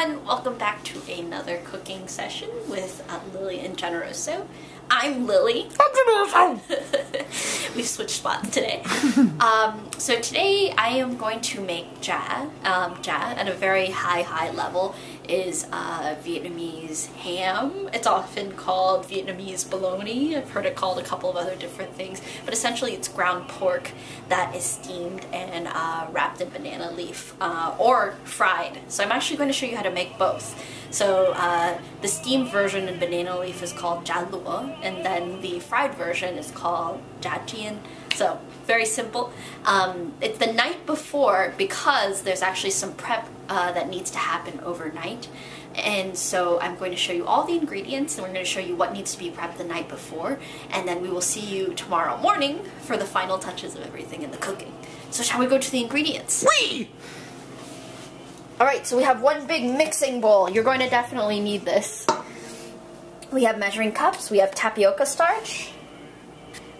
everyone, welcome back to another cooking session with Lily and Generoso. I'm Lily. I'm Generoso! We've switched spots today. So today I am going to make ja. Ja, at a very high level, is Vietnamese ham. It's often called Vietnamese bologna. I've heard it called a couple of other different things, but essentially it's ground pork that is steamed and wrapped in banana leaf or fried. So I'm actually going to show you how to make both. So the steamed version in banana leaf is called ja lua, and then the fried version is called ja chien. So very simple. It's the night before because there's actually some prep that needs to happen overnight. And so I'm going to show you all the ingredients, and we're going to show you what needs to be prepped the night before, and then we will see you tomorrow morning for the final touches of everything in the cooking. So shall we go to the ingredients? Whee! Alright, so we have one big mixing bowl. You're going to definitely need this. We have measuring cups, we have tapioca starch,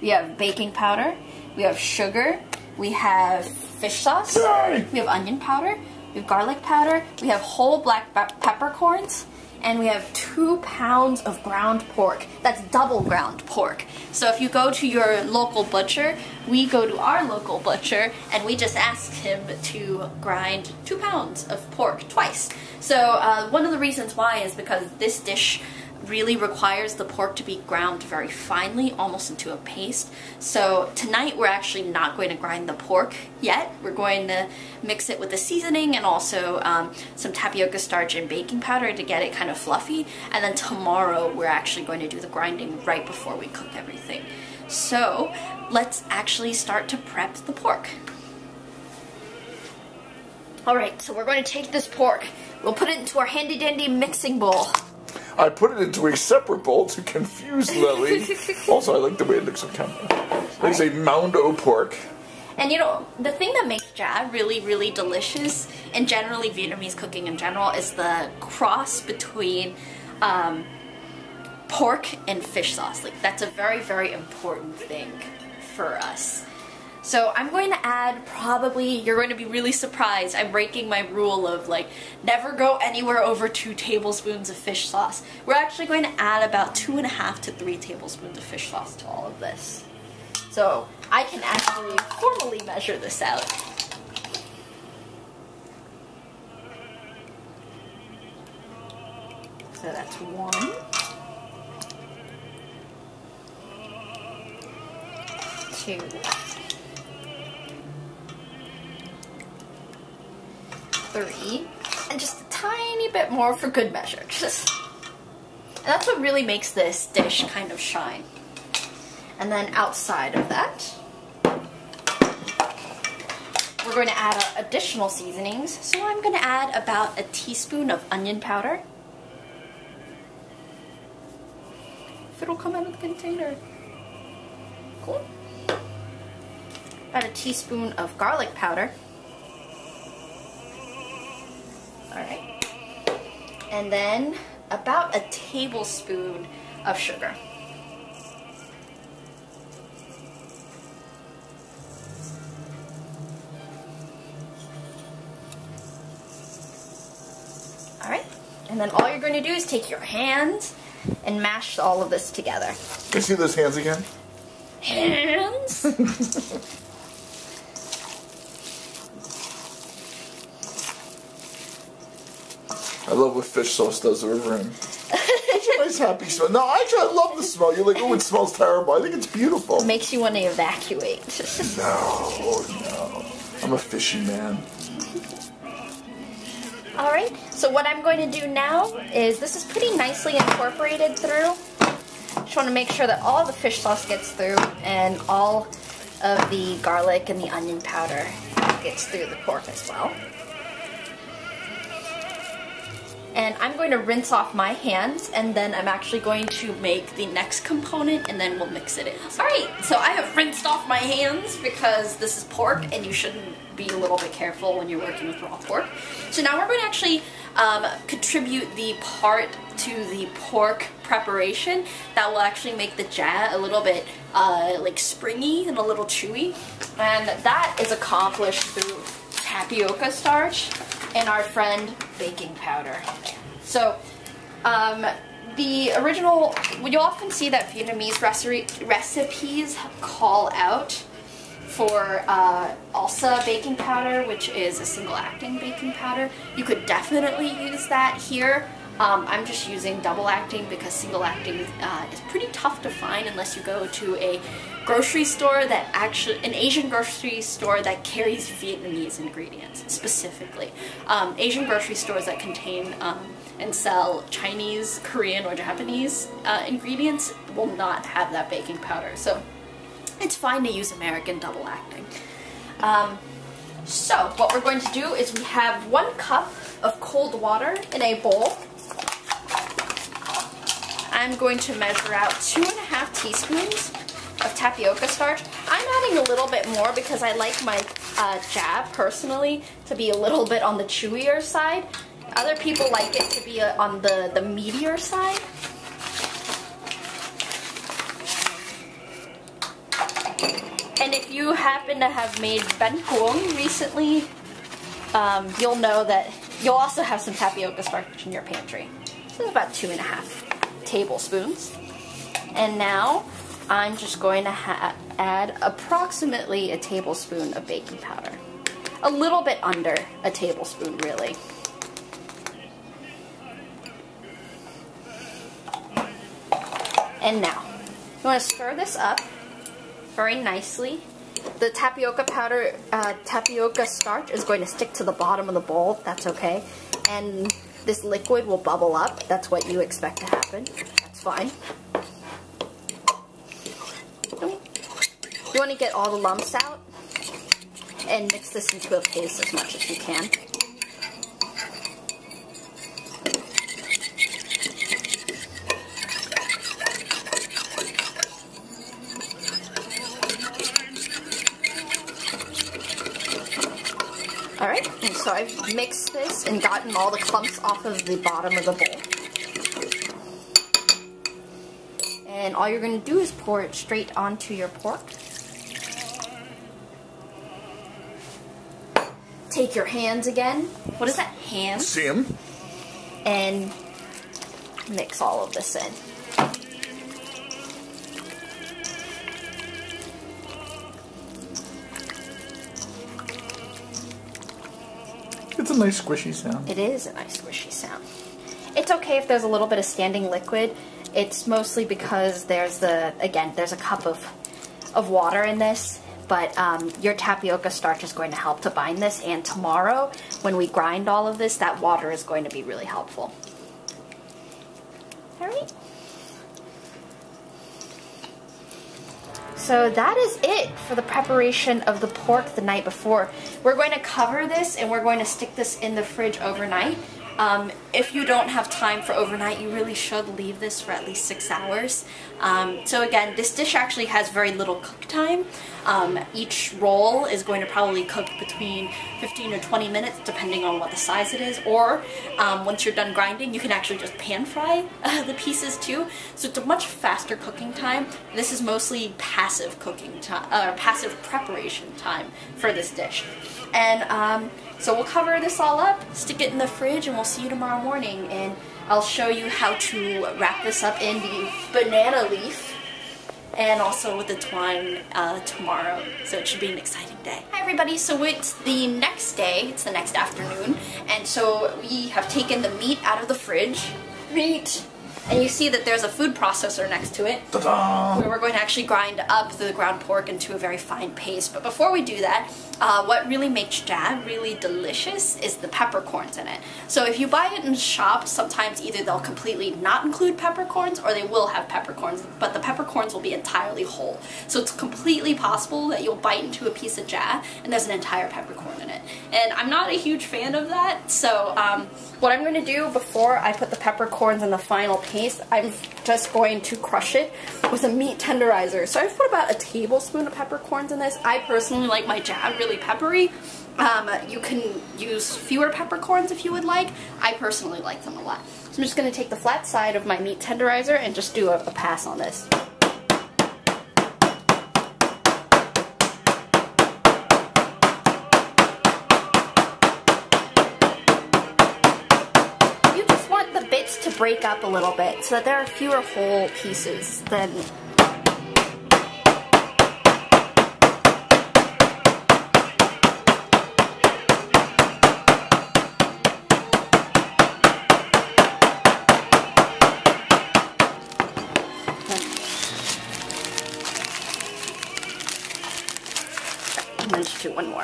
we have baking powder, we have sugar, we have fish sauce, we have onion powder, we have garlic powder, we have whole black peppercorns, and we have 2 pounds of ground pork. That's double ground pork. So if you go to your local butcher, we go to our local butcher and we just ask him to grind 2 pounds of pork twice. So one of the reasons why is because this dish really requires the pork to be ground very finely, almost into a paste. So tonight we're actually not going to grind the pork yet. We're going to mix it with the seasoning and also some tapioca starch and baking powder to get it kind of fluffy. And then tomorrow we're actually going to do the grinding right before we cook everything. So let's actually start to prep the pork. Alright, so we're going to take this pork. We'll put it into our handy dandy mixing bowl. I put it into a separate bowl to confuse Lily. Also, I like the way it looks on camera. There's a mound o' pork. And you know, the thing that makes ja really delicious, and generally Vietnamese cooking in general, is the cross between pork and fish sauce. Like, that's a very important thing for us. So I'm going to add probably, you're going to be really surprised, I'm breaking my rule of like never go anywhere over 2 tablespoons of fish sauce. We're actually going to add about 2.5 to 3 tablespoons of fish sauce to all of this. So I can actually formally measure this out. So that's 1. 2. 3, and just a tiny bit more for good measure. And that's what really makes this dish kind of shine. And then outside of that, we're going to add our additional seasonings. So I'm going to add about a teaspoon of onion powder. If it'll come out of the container. Cool. About a teaspoon of garlic powder. Alright. And then about a tablespoon of sugar. Alright. And then all you're going to do is take your hands and mash all of this together. Can you see those hands again? Hands? I love what fish sauce does to a room. It's a nice happy smell. No, actually I love the smell. You're like, oh, it smells terrible. I think it's beautiful. It makes you want to evacuate. No. I'm a fishy man. Alright, so what I'm going to do now is, this is pretty nicely incorporated through. Just want to make sure that all the fish sauce gets through and all of the garlic and the onion powder gets through the pork as well. And I'm going to rinse off my hands, and then I'm actually going to make the next component, and then we'll mix it in. Alright, so I have rinsed off my hands because this is pork, and you shouldn't be a little bit careful when you're working with raw pork. So now we're going to actually contribute the part to the pork preparation that will actually make the ja a little bit like springy and a little chewy. And that is accomplished through tapioca starch, and our friend baking powder. So, the original, you often see that Vietnamese recipes call out for Alsa baking powder, which is a single-acting baking powder. You could definitely use that here. I'm just using double-acting because single-acting is pretty tough to find unless you go to a grocery store that an Asian grocery store that carries Vietnamese ingredients specifically. Asian grocery stores that contain and sell Chinese, Korean, or Japanese ingredients will not have that baking powder. So it's fine to use American double-acting. So what we're going to do is we have 1 cup of cold water in a bowl. I'm going to measure out 2.5 teaspoons of tapioca starch. I'm adding a little bit more because I like my jab personally to be a little bit on the chewier side. Other people like it to be on the meatier side. And if you happen to have made bánh cuồng recently, you'll know that you'll also have some tapioca starch in your pantry. So it's about 2.5 tablespoons. And now I'm just going to add approximately a tablespoon of baking powder. A little bit under a tablespoon, really. And now, you want to stir this up very nicely. The tapioca powder, tapioca starch is going to stick to the bottom of the bowl. That's okay. And this liquid will bubble up. That's what you expect to happen. That's fine. You want to get all the lumps out and mix this into a paste as much as you can. Alright, and so I've mixed this and gotten all the clumps off of the bottom of the bowl. And all you're going to do is pour it straight onto your pork. Take your hands again. What is that? Hands? See 'em? And mix all of this in. It's a nice squishy sound. It is a nice squishy sound. It's okay if there's a little bit of standing liquid. It's mostly because there's a cup of water in this, but your tapioca starch is going to help to bind this, and tomorrow when we grind all of this, that water is going to be really helpful. Alright. So that is it for the preparation of the pork the night before. We're going to cover this and we're going to stick this in the fridge overnight. If you don't have time for overnight, you really should leave this for at least 6 hours. So again, this dish actually has very little cook time. Each roll is going to probably cook between 15 or 20 minutes depending on what the size it is, or once you're done grinding you can actually just pan fry the pieces too, so it's a much faster cooking time. This is mostly passive cooking time, or passive preparation time for this dish. And so we'll cover this all up, stick it in the fridge, and we'll see you tomorrow morning, and I'll show you how to wrap this up in the banana leaf and also with the twine tomorrow, so it should be an exciting day. Hi everybody, so it's the next day, it's the next afternoon, and so we have taken the meat out of the fridge. Meat! And you see that there's a food processor next to it, where we're going to actually grind up the ground pork into a very fine paste. But before we do that, what really makes jab really delicious is the peppercorns in it. So if you buy it in shops, sometimes either they'll completely not include peppercorns or they will have peppercorns, but the peppercorns will be entirely whole. So it's completely possible that you'll bite into a piece of jab and there's an entire peppercorn in it. And I'm not a huge fan of that, so what I'm going to do before I put the peppercorns in the final paste, I'm just going to crush it with a meat tenderizer. So I've put about a tablespoon of peppercorns in this. I personally like my jab really peppery. You can use fewer peppercorns if you would like. I personally like them a lot. So I'm just going to take the flat side of my meat tenderizer and just do a pass on this. break up a little bit so that there are fewer whole pieces than and then just do one more.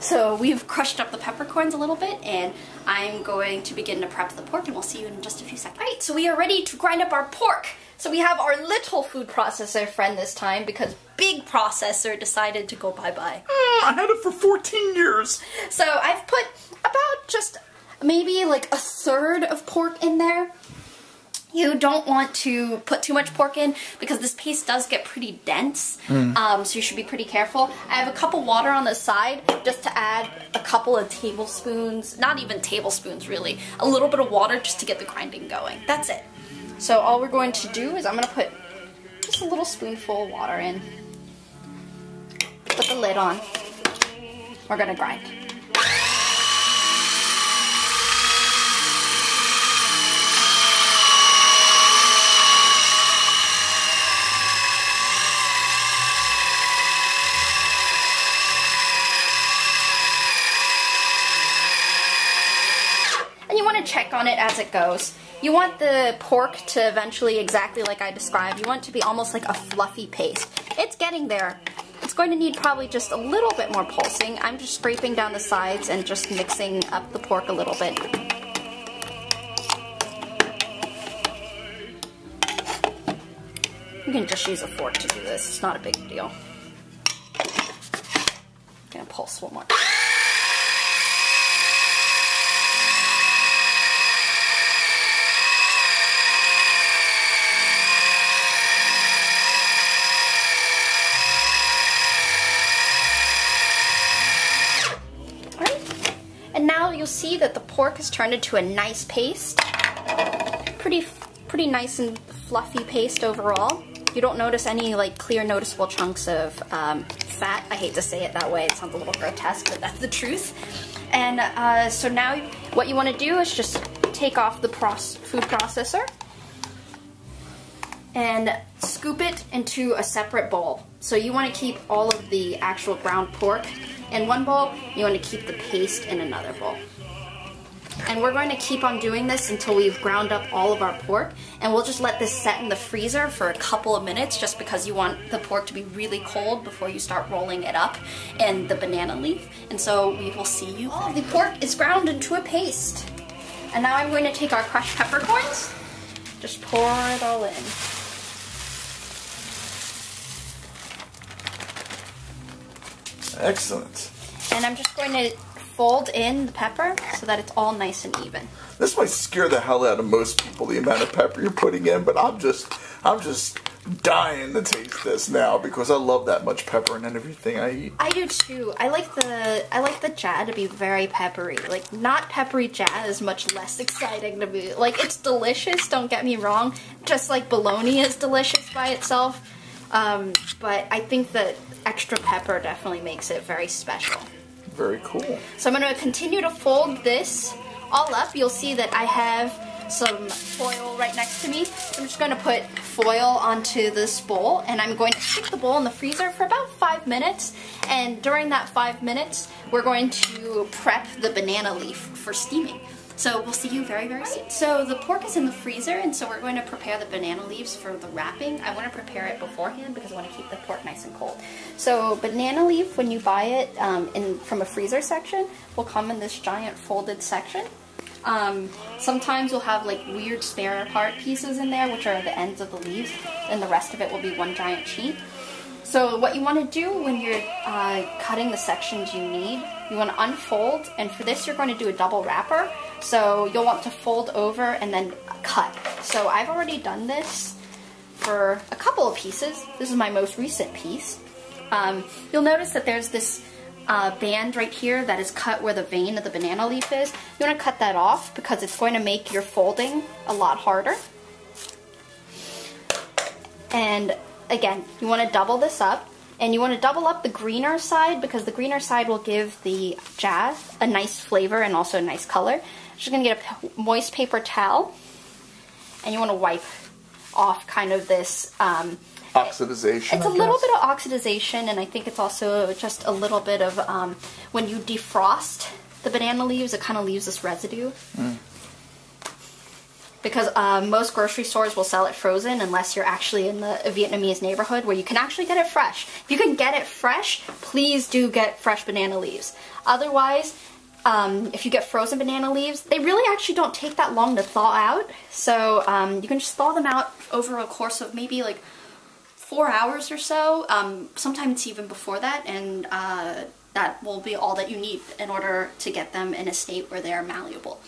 So we've crushed up the peppercorns a little bit, and I'm going to begin to prep the pork, and we'll see you in just a few seconds. Alright, so we are ready to grind up our pork. So we have our little food processor friend this time because big processor decided to go bye-bye. I had it for 14 years. So I've put about just maybe like a third of pork in there. You don't want to put too much pork in because this paste does get pretty dense, so you should be pretty careful. I have a cup of water on the side just to add a couple of tablespoons, not even tablespoons really, a little bit of water just to get the grinding going. That's it. So all we're going to do is I'm going to put just a little spoonful of water in, put the lid on, we're going to grind. Check on it as it goes. You want the pork to eventually, exactly like I described, you want it to be almost like a fluffy paste. It's getting there. It's going to need probably just a little bit more pulsing. I'm just scraping down the sides and just mixing up the pork a little bit. You can just use a fork to do this. It's not a big deal. I'm gonna pulse one more. And now you'll see that the pork has turned into a nice paste. Pretty nice and fluffy paste overall. You don't notice any like clear noticeable chunks of fat. I hate to say it that way, it sounds a little grotesque, but that's the truth. And so now what you want to do is just take off the food processor and scoop it into a separate bowl. So you want to keep all of the actual ground pork in one bowl, you want to keep the paste in another bowl. And we're going to keep on doing this until we've ground up all of our pork, and we'll just let this set in the freezer for a couple of minutes just because you want the pork to be really cold before you start rolling it up in the banana leaf. And so we will see you. Oh, the pork is ground into a paste. And now I'm going to take our crushed peppercorns, just pour it all in. Excellent. And I'm just going to fold in the pepper so that it's all nice and even. This might scare the hell out of most people, the amount of pepper you're putting in, but I'm just dying to taste this now because I love that much pepper in everything I eat. I do too. I like the jad to be very peppery. Like, not peppery jad is much less exciting to me. Like, it's delicious, don't get me wrong. Just like bologna is delicious by itself. But I think that extra pepper definitely makes it very special. Very cool. So I'm going to continue to fold this all up. You'll see that I have some foil right next to me. I'm just going to put foil onto this bowl, and I'm going to stick the bowl in the freezer for about 5 minutes. And during that 5 minutes, we're going to prep the banana leaf for steaming. So we'll see you very, very soon. So the pork is in the freezer, and so we're going to prepare the banana leaves for the wrapping. I want to prepare it beforehand because I want to keep the pork nice and cold. So banana leaf, when you buy it from a freezer section, will come in this giant folded section. Sometimes you'll have like weird spare part pieces in there, which are the ends of the leaves, and the rest of it will be one giant sheet. So what you want to do when you're cutting the sections you need, you want to unfold, and for this you're going to do a double wrapper. So you'll want to fold over and then cut. So I've already done this for a couple of pieces. This is my most recent piece. You'll notice that there's this band right here that is cut where the vein of the banana leaf is. You want to cut that off because it's going to make your folding a lot harder. And again, you want to double this up. And you want to double up the greener side because the greener side will give the jazz a nice flavor and also a nice color. Just going to get a moist paper towel. And you want to wipe off kind of this... oxidization, It's a little bit of oxidization, and I think it's also just a little bit of... when you defrost the banana leaves, it kind of leaves this residue. Because most grocery stores will sell it frozen unless you're actually in the Vietnamese neighborhood where you can actually get it fresh. If you can get it fresh, please do get fresh banana leaves. Otherwise, if you get frozen banana leaves, they really actually don't take that long to thaw out. So you can just thaw them out over a course of maybe like 4 hours or so. Sometimes even before that, and that will be all that you need in order to get them in a state where they are malleable.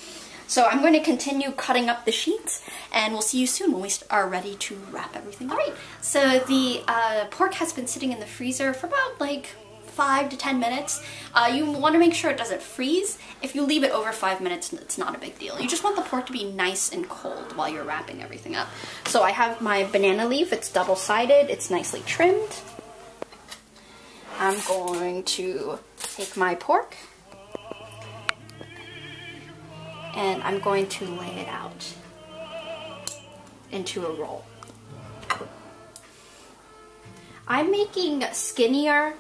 So I'm going to continue cutting up the sheets, and we'll see you soon when we are ready to wrap everything up. Alright, so the pork has been sitting in the freezer for about like 5 to 10 minutes. You want to make sure it doesn't freeze. If you leave it over 5 minutes, it's not a big deal. You just want the pork to be nice and cold while you're wrapping everything up. So I have my banana leaf. It's double-sided. It's nicely trimmed. I'm going to take my pork, and I'm going to lay it out into a roll. I'm making skinnier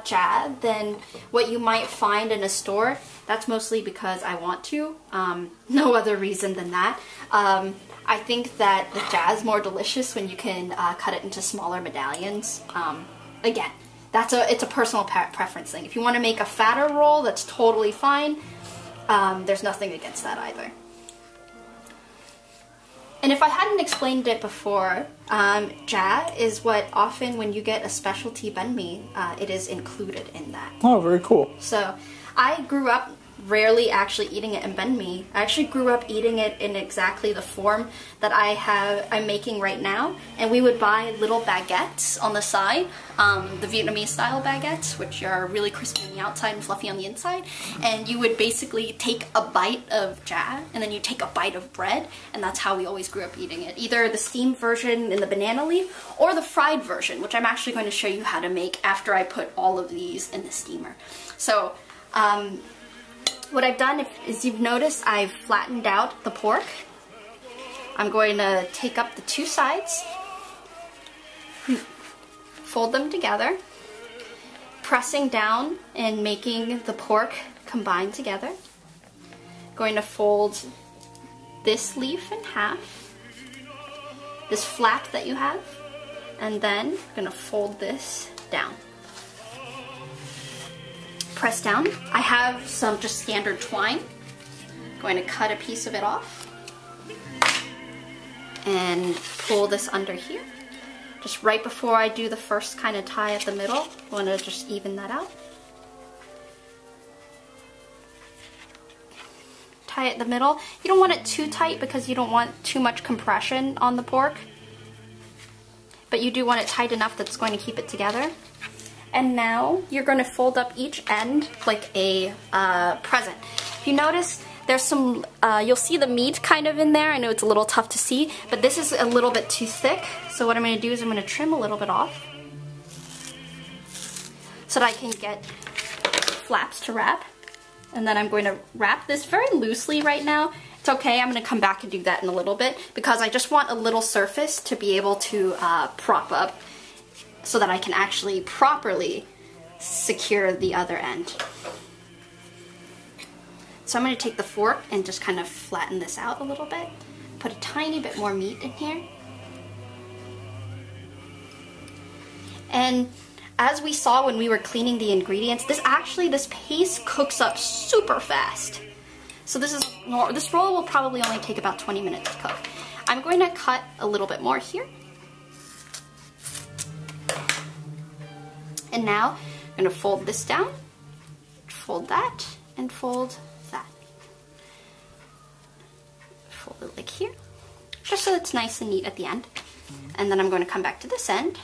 jad than what you might find in a store. That's mostly because I want to. No other reason than that. I think that the jad is more delicious when you can cut it into smaller medallions. Again, it's a personal preference thing. If you want to make a fatter roll, that's totally fine. There's nothing against that either. And if I hadn't explained it before, jad is what often when you get a specialty banh mi, it is included in that. Oh, very cool. So I grew up rarely actually eating it in banh mi. I actually grew up eating it in exactly the form that I'm making right now. And we would buy little baguettes on the side, the Vietnamese style baguettes, which are really crispy on the outside and fluffy on the inside. And you would basically take a bite of jad, and then you take a bite of bread, and that's how we always grew up eating it. Either the steamed version in the banana leaf, or the fried version, which I'm actually going to show you how to make after I put all of these in the steamer. So, what I've done is you've noticed I've flattened out the pork. I'm going to take up the two sides, fold them together, pressing down and making the pork combine together. Going to fold this leaf in half, this flap that you have, and then I'm going to fold this down. Press down. I have some just standard twine. I'm going to cut a piece of it off and pull this under here. Just right before I do the first kind of tie at the middle, I want to just even that out. Tie it in the middle. You don't want it too tight because you don't want too much compression on the pork, but you do want it tight enough that's going to keep it together. And now you're going to fold up each end like a present. If you notice, there's some, you'll see the meat kind of in there. I know it's a little tough to see, but this is a little bit too thick. So what I'm going to do is I'm going to trim a little bit off so that I can get flaps to wrap. And then I'm going to wrap this very loosely right now. It's okay, I'm going to come back and do that in a little bit because I just want a little surface to be able to prop up, so that I can actually properly secure the other end. So I'm going to take the fork and just kind of flatten this out a little bit. Put a tiny bit more meat in here. And as we saw when we were cleaning the ingredients, this paste cooks up super fast. So this roll will probably only take about 20 minutes to cook. I'm going to cut a little bit more here. And now I'm going to fold this down, fold that, and fold that. Fold it like here, just so it's nice and neat at the end. And then I'm going to come back to this end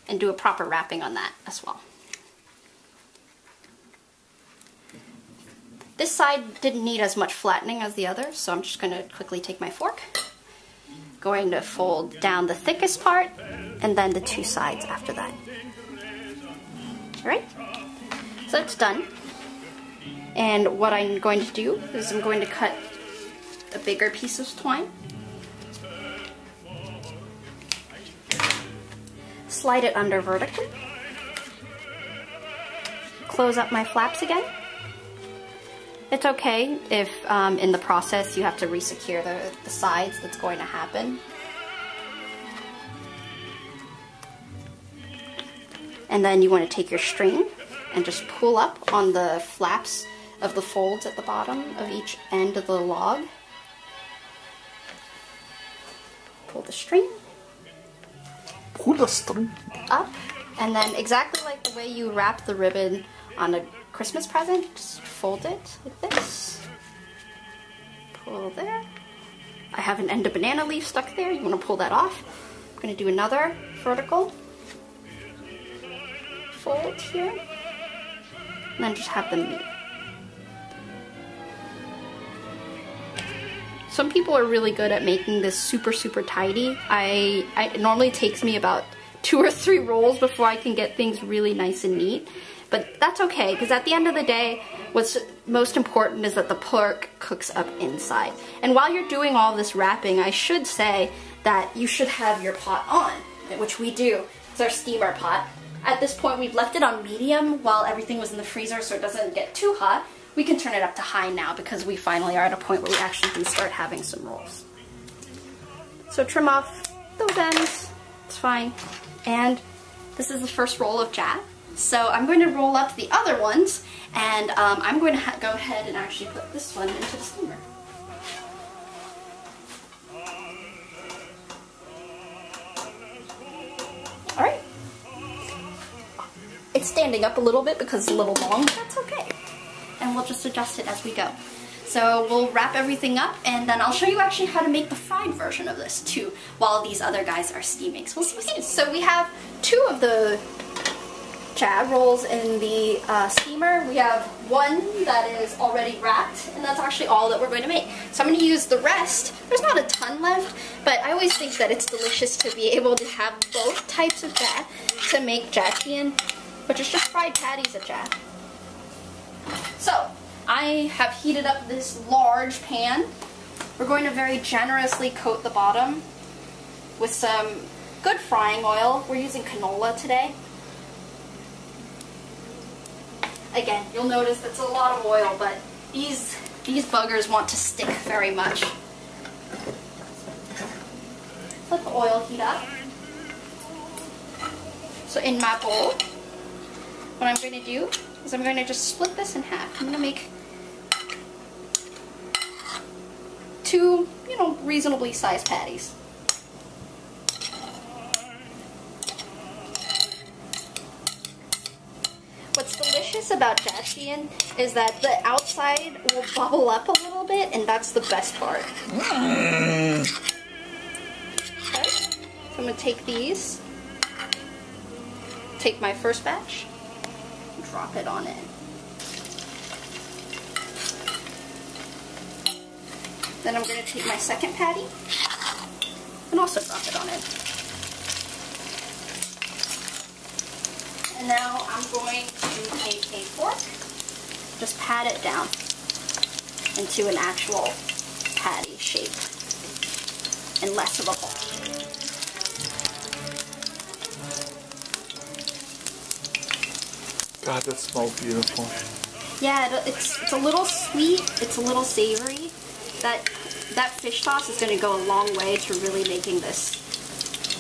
and do a proper wrapping on that as well. This side didn't need as much flattening as the other, so I'm just going to quickly take my fork, Going to fold down the thickest part and then the two sides after that. Alright, so it's done. And what I'm going to do is I'm going to cut a bigger piece of twine. Slide it under vertically. Close up my flaps again. It's okay if in the process you have to resecure the sides. That's going to happen. And then you want to take your string and just pull up on the flaps of the folds at the bottom of each end of the log. Pull the string. Pull the string. Up. And then exactly like the way you wrap the ribbon on a Christmas present, just fold it like this. Pull there. I have an end of banana leaf stuck there. You want to pull that off. I'm going to do another vertical fold here. And then just have them meet. Some people are really good at making this super tidy. It normally takes me about 2 or 3 rolls before I can get things really nice and neat. But that's okay, because at the end of the day, what's most important is that the pork cooks up inside. And while you're doing all this wrapping, I should say that you should have your pot on, which we do. It's our steamer pot. At this point, we've left it on medium while everything was in the freezer so it doesn't get too hot. We can turn it up to high now because we finally are at a point where we actually can start having some rolls. So trim off those ends, it's fine. And this is the first roll of jat. So I'm going to roll up the other ones, and I'm going to go ahead and actually put this one into the steamer. Alright. It's standing up a little bit because it's a little long, but that's okay. And we'll just adjust it as we go. So we'll wrap everything up, and then I'll show you actually how to make the fried version of this too, while these other guys are steaming. So we'll see what it is. So we have 2 of the jad rolls in the steamer. We have one that is already wrapped, and that's actually all that we're going to make. So I'm going to use the rest. There's not a ton left, but I always think that it's delicious to be able to have both types of jad to make jatjian, which is just fried patties of jad. So I have heated up this large pan. We're going to very generously coat the bottom with some good frying oil. We're using canola today. Again, you'll notice that's a lot of oil, but these buggers want to stick very much. Let the oil heat up. So in my bowl, what I'm going to do is I'm going to just split this in half. I'm going to make 2, reasonably sized patties. What's delicious about jatjian is that the outside will bubble up a little bit, and that's the best part. Okay, so I'm going to take these, take my first batch, drop it on in. Then I'm going to take my second patty and also drop it on in. And now I'm going to take a fork, just pat it down into an actual patty shape and less of a ball. God, that smells beautiful. Yeah, it's a little sweet, it's a little savory. That fish sauce is going to go a long way to really making this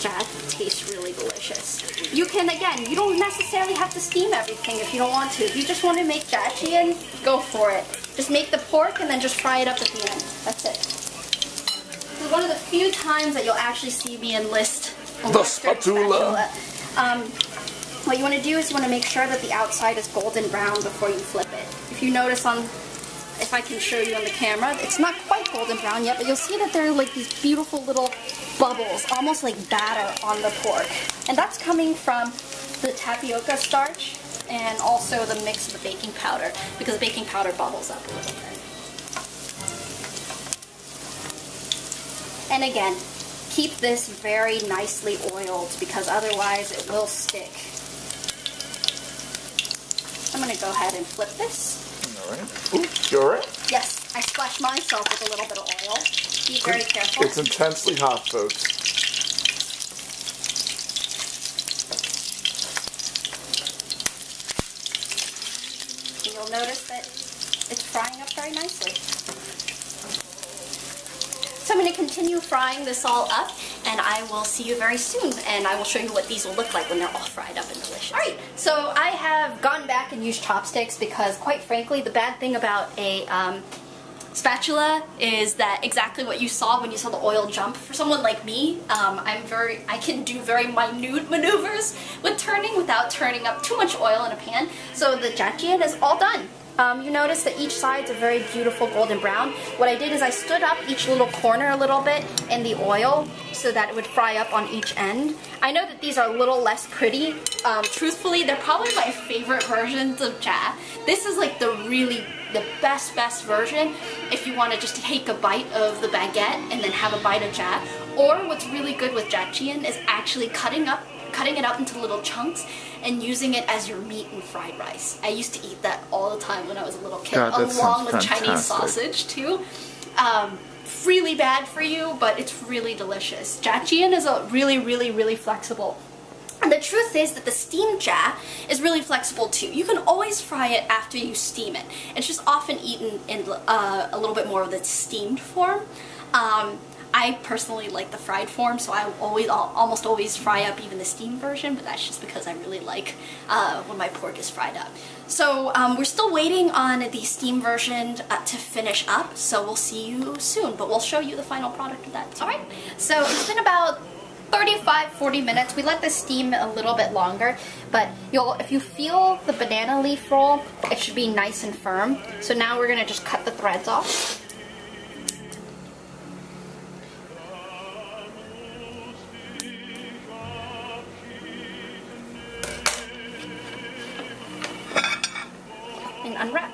jad taste really delicious. You can, again, you don't necessarily have to steam everything if you don't want to. If you just want to make jatjian, go for it. Just make the pork and then just fry it up at the end. That's it. This is one of the few times that you'll actually see me enlist the spatula. What you want to do is you want to make sure that the outside is golden brown before you flip it. If you notice if I can show you on the camera, it's not quite golden brown yet, but you'll see that there are like these beautiful little bubbles, almost like batter on the pork. And that's coming from the tapioca starch and also the mix of the baking powder, because the baking powder bubbles up a little bit. And again, keep this very nicely oiled because otherwise it will stick. I'm going to go ahead and flip this. Alright. Ooh, you alright? Yes, I splashed myself with a little bit of oil. Be very careful. It's intensely hot, folks. And you'll notice that it's frying up very nicely. So I'm going to continue frying this all up, and I will see you very soon, and I will show you what these will look like when they're all fried up and delicious. Alright, so I have gone back and used chopsticks because, quite frankly, the bad thing about a spatula is that exactly what you saw when you saw the oil jump. For someone like me, I can do very minute maneuvers with turning without turning up too much oil in a pan. So the jajjian is all done. You notice that each side's a very beautiful golden brown. What I did is I stood up each little corner a little bit in the oil so that it would fry up on each end. I know that these are a little less pretty. Truthfully, they're probably my favorite versions of ja. This is like the best version if you want to just take a bite of the baguette and then have a bite of ja. Or what's really good with jajjian is actually cutting it up into little chunks and using it as your meat in fried rice. I used to eat that all the time when I was a little kid, along with Chinese sausage too. Really bad for you, but it's really delicious. Jajjian is a really flexible. And the truth is that the steamed ja is really flexible too. You can always fry it after you steam it. It's just often eaten in a little bit more of the steamed form. I personally like the fried form, so I'll almost always fry up even the steamed version, but that's just because I really like when my pork is fried up. So we're still waiting on the steam version to finish up, so we'll see you soon, but we'll show you the final product of that too. Alright, so it's been about 35-40 minutes. We let this steam a little bit longer, but if you feel the banana leaf roll, it should be nice and firm. So now we're going to just cut the threads off. And unwrap.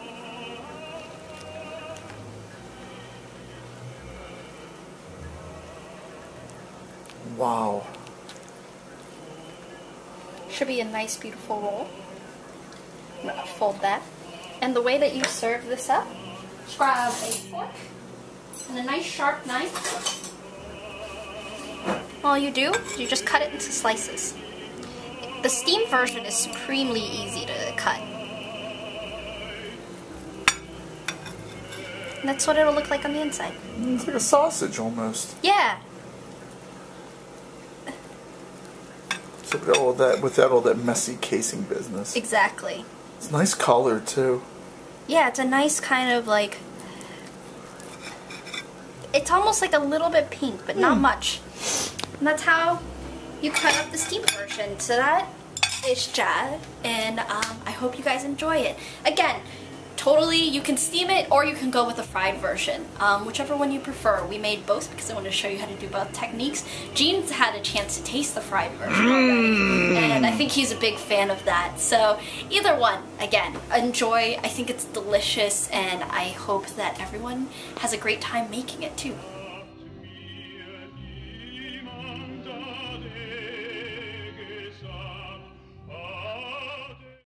Wow. Should be a nice, beautiful roll. I'm going to fold that. And the way that you serve this up, grab a fork and a nice sharp knife. All you do is you just cut it into slices. The steamed version is supremely easy to cut. And that's what it'll look like on the inside. It's like a sausage almost. Yeah. So without all that messy casing business. Exactly. It's a nice color too. Yeah, it's a nice kind of like, it's almost like a little bit pink, but not much. And that's how you cut up the steamed version. So that is ja, and I hope you guys enjoy it. Again, totally, you can steam it or you can go with the fried version, whichever one you prefer. We made both because I wanted to show you how to do both techniques. Gene's had a chance to taste the fried version already, and I think he's a big fan of that. So either one, again, enjoy. I think it's delicious, and I hope that everyone has a great time making it too.